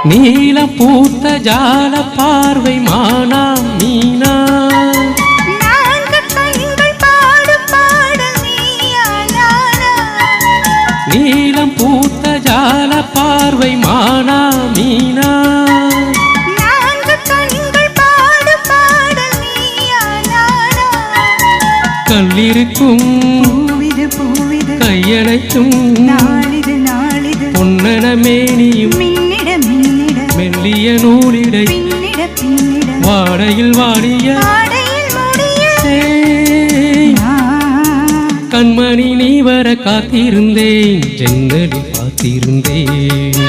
நீல பூத்த ஜால பார்வை மானா மீனா நீலம் பூத்த ஜால பார்வை மானா மீனா கல்லிருக்கும் கையணைக்கும் பொன்னன மேனியும் மெல்லிய நூலிடை வாடையில் வாடிய கண்மணி நீ வர காத்திருந்தேன் ஜன்னலில் பார்த்திருந்தேன்